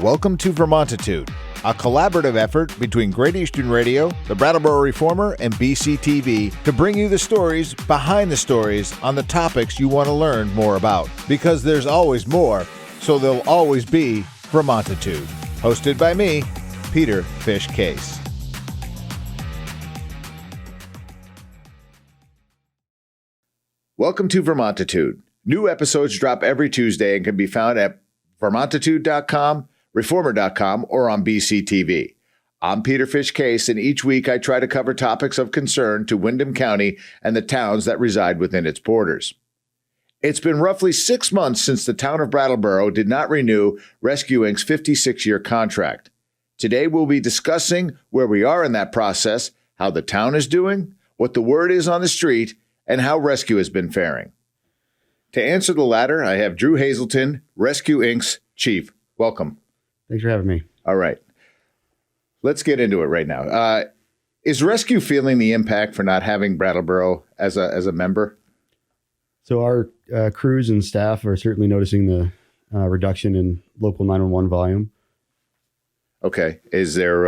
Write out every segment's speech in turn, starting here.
Welcome to Vermontitude, a collaborative effort between Great Eastern Radio, the Brattleboro Reformer, and BCTV to bring you the stories behind the stories on the topics you want to learn more about. Because there's always more, so there'll always be Vermontitude. Hosted by me, Peter Fish Case. Welcome to Vermontitude. New episodes drop every Tuesday and can be found at Vermontitude.com, Reformer.com, or on BCTV. I'm Peter Fish Case, and each week I try to cover topics of concern to Windham County and the towns that reside within its borders. It's been roughly 6 months since the town of Brattleboro did not renew Rescue Inc.'s 56-year contract. Today we'll be discussing where we are in that process, how the town is doing, what the word is on the street, and how Rescue has been faring. To answer the latter, I have Drew Hazelton, Rescue Inc.'s chief. Welcome. Thanks for having me. All right. Let's get into it right now. Is Rescue feeling the impact for not having Brattleboro as a member? So our crews and staff are certainly noticing the reduction in local 911 volume. Okay. Is there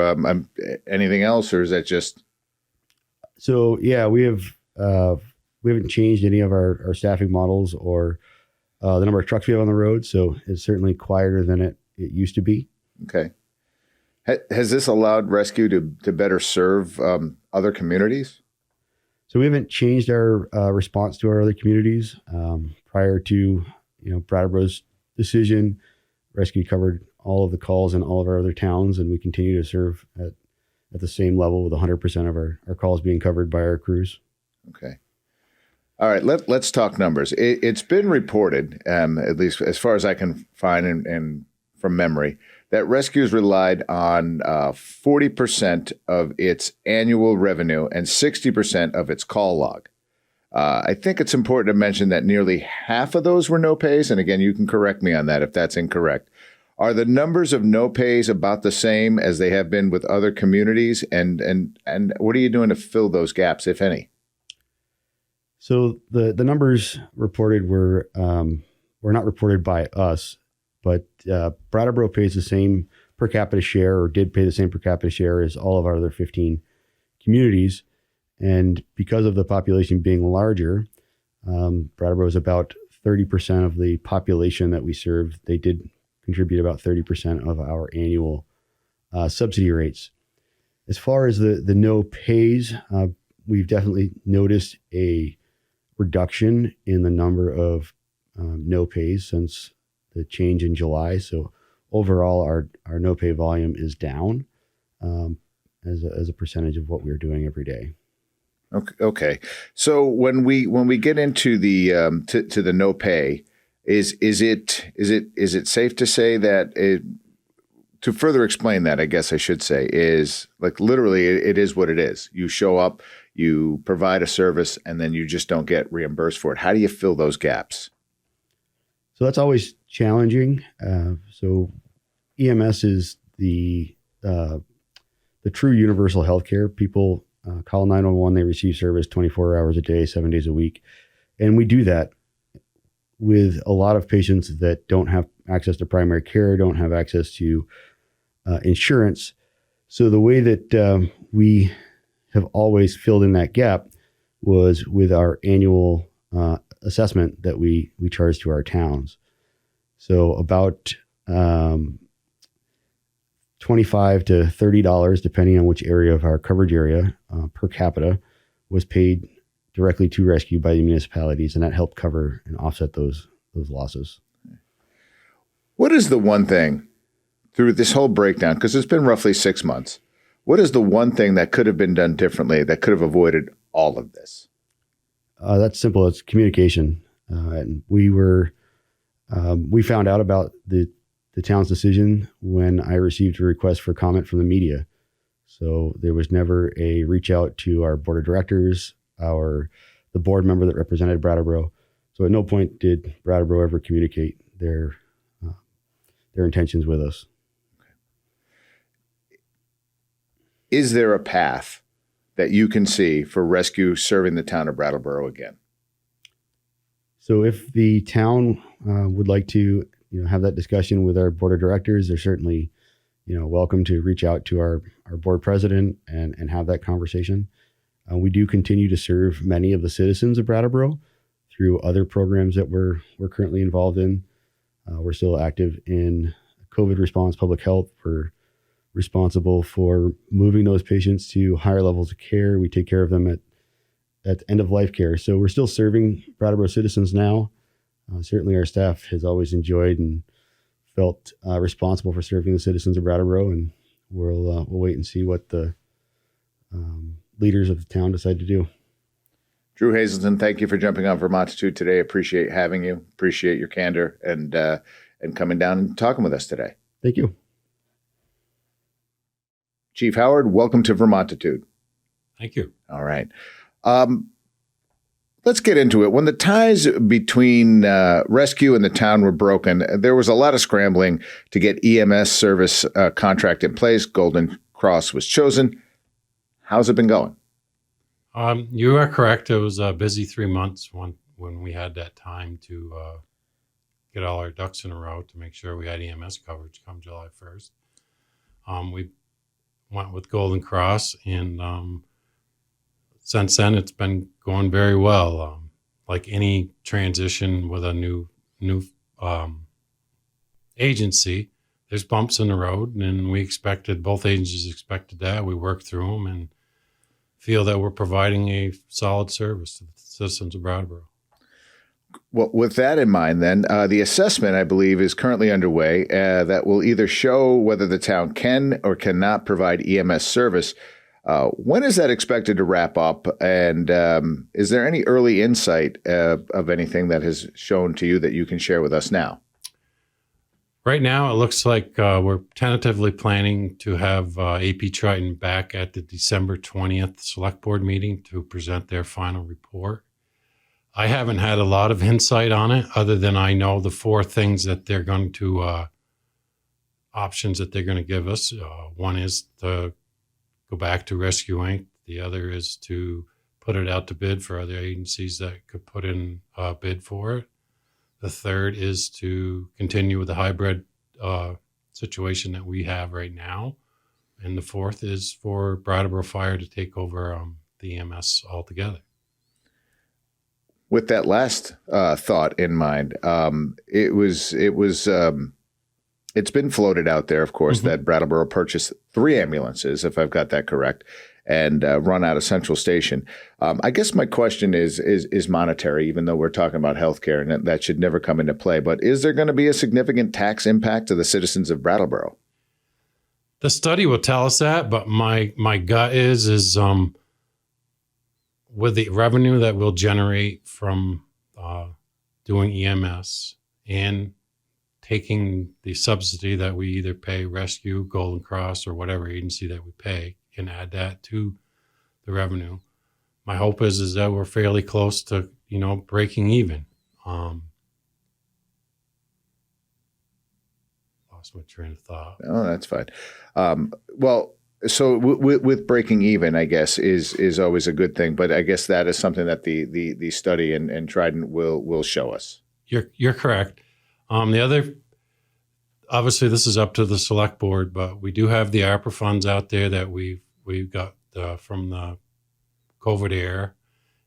anything else, or is that just? So yeah, we haven't changed any of our staffing models or the number of trucks we have on the road. So it's certainly quieter than it used to be. Okay. Has this allowed Rescue to better serve other communities? So we haven't changed our response to our other communities. Prior to Brattleboro's decision, Rescue covered all of the calls in all of our other towns, and we continue to serve at the same level with 100% of our calls being covered by our crews. Okay. All right, let's talk numbers. It's been reported, at least as far as I can find and from memory, that Rescue's relied on 40% of its annual revenue and 60% of its call log. I think it's important to mention that nearly half of those were no pays, and again, you can correct me on that if that's incorrect. Are the numbers of no pays about the same as they have been with other communities, and what are you doing to fill those gaps, if any? So the numbers reported were not reported by us, but Brattleboro pays the same per capita share, or did pay the same per capita share as all of our other 15 communities. And because of the population being larger, Brattleboro is about 30% of the population that we serve. They did contribute about 30% of our annual subsidy rates. As far as the no pays, we've definitely noticed a reduction in the number of no pays since the change in July. So overall, our no pay volume is down as a percentage of what we're doing every day. Okay. So when we get into the to the no pay, is it safe to say that to further explain that, I guess I should say, is like literally it is what it is. You show up, you provide a service, and then you just don't get reimbursed for it. How do you fill those gaps? So that's always challenging. So EMS is the true universal healthcare. People call 911, they receive service 24 hours a day, 7 days a week. And we do that with a lot of patients that don't have access to primary care, don't have access to insurance. So the way that we have always filled in that gap was with our annual assessment that we charge to our towns. So about $25 to $30, depending on which area of our coverage area per capita, was paid directly to Rescue by the municipalities, and that helped cover and offset those losses. What is the one thing through this whole breakdown, because it's been roughly 6 months, what is the one thing that could have been done differently that could have avoided all of this? That's simple. It's communication. And we found out about the town's decision when I received a request for comment from the media. So there was never a reach out to our board of directors, the board member that represented Brattleboro. So at no point did Brattleboro ever communicate their intentions with us. Is there a path that you can see for Rescue serving the town of Brattleboro again? So if the town would like to have that discussion with our board of directors, they're certainly, welcome to reach out to our board president and have that conversation. We do continue to serve many of the citizens of Brattleboro through other programs that we're currently involved in. We're still active in COVID response, public health. We're responsible for moving those patients to higher levels of care. We take care of them at end of life care. So we're still serving Brattleboro citizens now. Certainly our staff has always enjoyed and felt responsible for serving the citizens of Brattleboro, and we'll wait and see what the leaders of the town decide to do. Drew Hazelton, thank you for jumping on Vermontitude today. Appreciate having you. Appreciate your candor and coming down and talking with us today. Thank you. Chief Howard, welcome to Vermontitude. Thank you. All right. Let's get into it. When the ties between rescue and the town were broken, there was a lot of scrambling to get EMS service contract in place. Golden Cross was chosen. How's it been going? You are correct. It was a busy 3 months when we had that time to get all our ducks in a row to make sure we had EMS coverage come July 1st. We went with Golden Cross, and since then it's been going very well. Like any transition with a new agency, there's bumps in the road, and both agencies expected that. We worked through them and feel that we're providing a solid service to the citizens of Brattleboro. Well, with that in mind, then, the assessment, I believe, is currently underway that will either show whether the town can or cannot provide EMS service. When is that expected to wrap up? And is there any early insight of anything that has shown to you that you can share with us now? Right now, it looks like we're tentatively planning to have AP Triton back at the December 20th Select Board meeting to present their final report. I haven't had a lot of insight on it, other than I know the 4 things that they're going to, options that they're going to give us. One is to go back to Rescue Inc. The other is to put it out to bid for other agencies that could put in a bid for it. The third is to continue with the hybrid situation that we have right now. And the fourth is for Brattleboro Fire to take over the EMS altogether. With that last thought in mind, it's been floated out there, of course, that Brattleboro purchased 3 ambulances, if I've got that correct, and run out of Central Station. I guess my question is monetary, even though we're talking about healthcare, and that should never come into play. But is there going to be a significant tax impact to the citizens of Brattleboro? The study will tell us that, but my gut is with the revenue that we'll generate from doing EMS and taking the subsidy that we either pay Rescue, Golden Cross, or whatever agency that we pay, and add that to the revenue. My hope is that we're fairly close to, breaking even. Lost my train of thought. Oh, that's fine. So with breaking even, I guess, is always a good thing. But I guess that is something that the study and Trident will show us. You're correct. The other, obviously, this is up to the select board, but we do have the ARPA funds out there that we've got from the COVID era,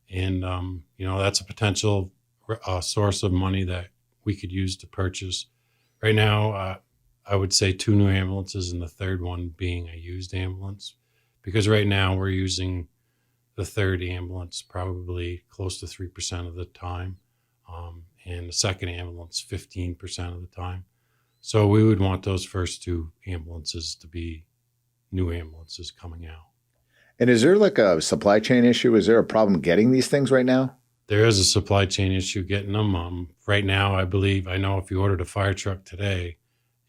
and that's a potential source of money that we could use to purchase. Right now, I would say 2 new ambulances, and the third one being a used ambulance, because right now we're using the third ambulance probably close to 3% of the time, and the second ambulance 15% of the time. So we would want those first 2 ambulances to be new ambulances coming out. And is there like a supply chain issue? Is there a problem getting these things right now? There is a supply chain issue getting them. Right now, I know if you ordered a fire truck today,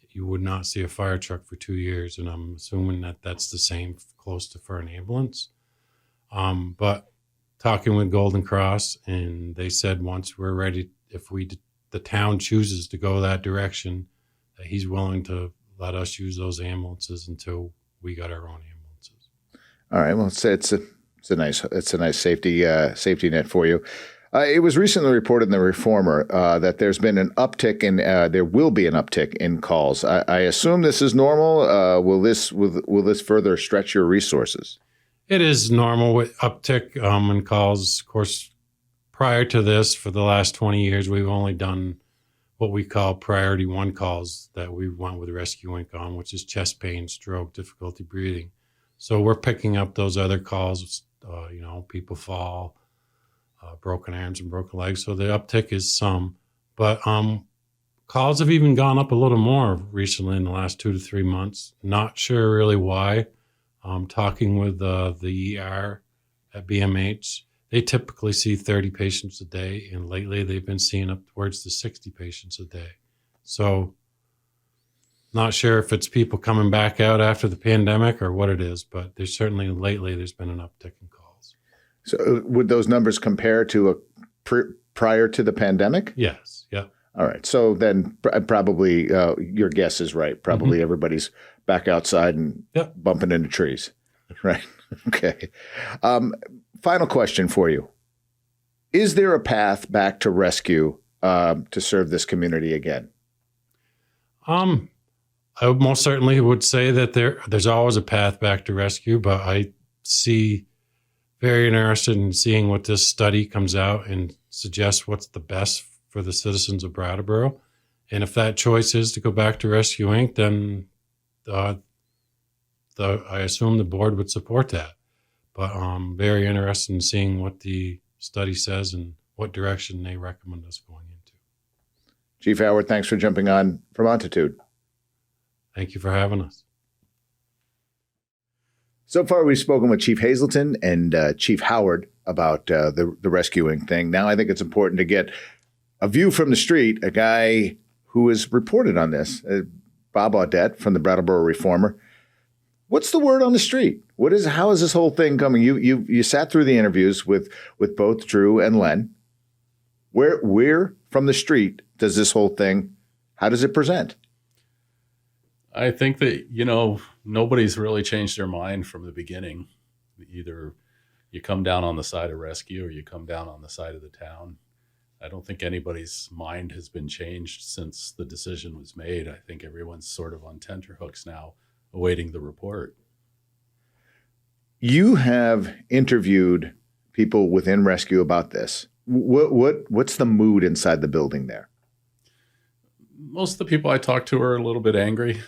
you would not see a fire truck for 2 years. And I'm assuming that that's the same close to for an ambulance. But talking with Golden Cross, and they said once we're ready, if the town chooses to go that direction, that he's willing to let us use those ambulances until we got our own ambulances. All right. Well, it's a nice safety net for you. It was recently reported in the Reformer that there's been an uptick in, there will be an uptick in calls. I assume this is normal. Will this further stretch your resources? It is normal with uptick in calls. Of course, prior to this, for the last 20 years, we've only done what we call priority 1 calls that we went with Rescue Inc. on, which is chest pain, stroke, difficulty breathing. So we're picking up those other calls, people fall, broken arms and broken legs. So the uptick is some, but calls have even gone up a little more recently in the last 2 to 3 months. Not sure really why. Talking with the ER at BMH, they typically see 30 patients a day, and lately they've been seeing upwards to 60 patients a day. So not sure if it's people coming back out after the pandemic or what it is, but there's certainly lately there's been an uptick in calls. So would those numbers compare to prior to the pandemic? Yes. Yeah. All right. So then probably your guess is right. Probably everybody's back outside and bumping into trees. Right. Okay. Final question for you. Is there a path back to rescue to serve this community again? I most certainly would say that there's always a path back to rescue, but I see very interested in seeing what this study comes out and suggests what's the best for the citizens of Brattleboro. And if that choice is to go back to Rescue Inc., then I assume the board would support that. But I'm very interested in seeing what the study says and what direction they recommend us going into. Chief Howard, thanks for jumping on Vermontitude. Thank you for having us. So far, we've spoken with Chief Hazelton and Chief Howard about the rescuing thing. Now I think it's important to get a view from the street, a guy who has reported on this, Bob Audette from the Brattleboro Reformer. What's the word on the street? How is this whole thing coming? You sat through the interviews with both Drew and Len. Where from the street does this whole thing, how does it present? I think that, nobody's really changed their mind from the beginning. Either you come down on the side of rescue or you come down on the side of the town. I don't think anybody's mind has been changed since the decision was made. I think everyone's sort of on tenterhooks now, awaiting the report. You have interviewed people within rescue about this. What's the mood inside the building there? Most of the people I talked to are a little bit angry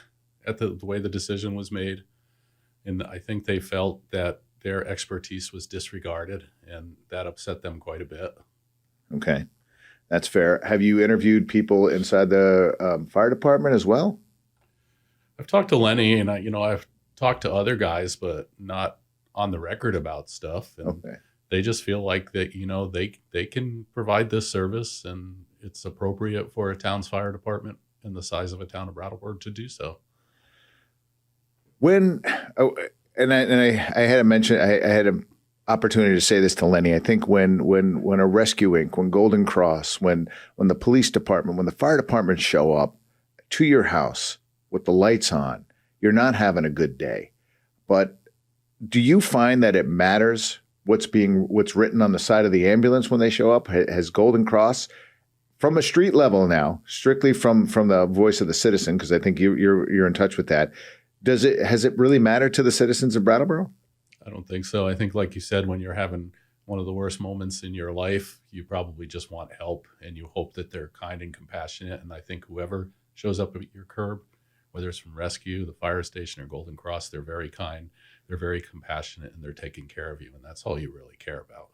at the way the decision was made. And I think they felt that their expertise was disregarded, and that upset them quite a bit. Okay. That's fair. Have you interviewed people inside the fire department as well? I've talked to Lenny, and I've talked to other guys, but not on the record about stuff. And they just feel like that, they can provide this service, and it's appropriate for a town's fire department and the size of a town of Brattleboro to do so. I had an opportunity to say this to Lenny. I think when a Rescue Inc., when Golden Cross, when the police department, when the fire department show up to your house with the lights on, you're not having a good day. But do you find that it matters what's written on the side of the ambulance when they show up? Has Golden Cross, from a street level now, strictly from the voice of the citizen, because I think you're in touch with that, has it really mattered to the citizens of Brattleboro? I don't think so. I think, like you said, when you're having one of the worst moments in your life, you probably just want help, and you hope that they're kind and compassionate. And I think whoever shows up at your curb, whether it's from rescue, the fire station, or Golden Cross, they're very kind, they're very compassionate, and they're taking care of you. And that's all you really care about.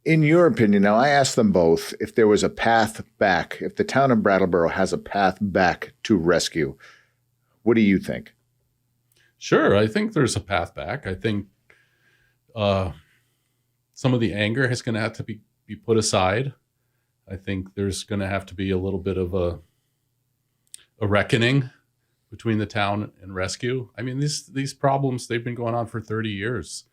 In your opinion, now I asked them both if there was a path back, if the town of Brattleboro has a path back to rescue. What do you think? Sure. I think there's a path back. I think some of the anger is going to have to be put aside. I think there's going to have to be a little bit of a reckoning between the town and rescue. I mean, these problems, they've been going on for 30 years.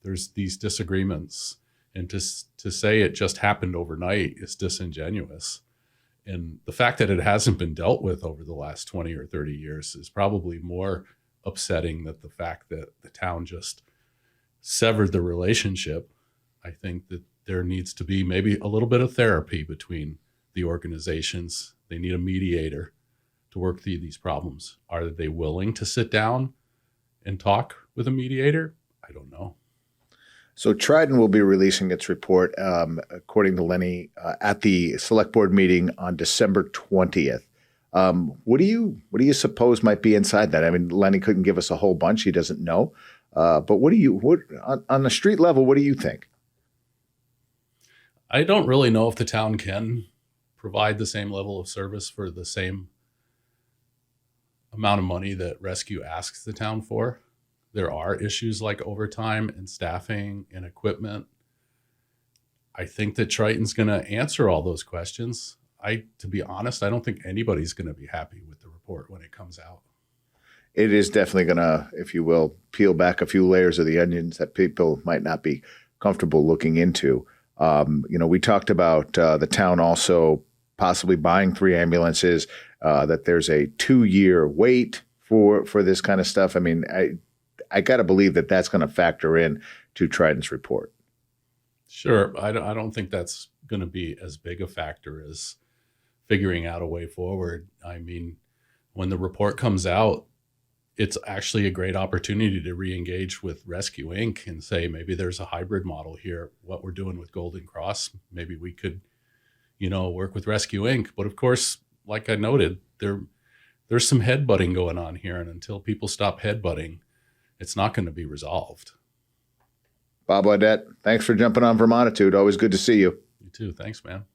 There's these disagreements. And to say it just happened overnight is disingenuous. And the fact that it hasn't been dealt with over the last 20 or 30 years is probably more upsetting than the fact that the town just severed the relationship. I think that there needs to be maybe a little bit of therapy between the organizations. They need a mediator to work through these problems. Are they willing to sit down and talk with a mediator? I don't know. So Trident will be releasing its report, according to Lenny, at the select board meeting on December 20th. What do you suppose might be inside that? I mean, Lenny couldn't give us a whole bunch. He doesn't know. But what on the street level, what do you think? I don't really know if the town can provide the same level of service for the same amount of money that rescue asks the town for. There are issues like overtime and staffing and equipment. I think that Triton's going to answer all those questions. To be honest, I don't think anybody's going to be happy with the report when it comes out. It is definitely going to, if you will, peel back a few layers of the onions that people might not be comfortable looking into. We talked about the town also possibly buying 3 ambulances, that there's a 2-year wait for this kind of stuff. I mean, I got to believe that that's going to factor in to Trident's report. Sure. I don't think that's going to be as big a factor as figuring out a way forward. I mean, when the report comes out, it's actually a great opportunity to re-engage with Rescue Inc. and say, maybe there's a hybrid model here. What we're doing with Golden Cross, maybe we could, work with Rescue Inc. But of course, like I noted, there's some headbutting going on here. And until people stop headbutting, it's not going to be resolved. Bob Audette, thanks for jumping on Vermontitude. Always good to see you. You too. Thanks, man.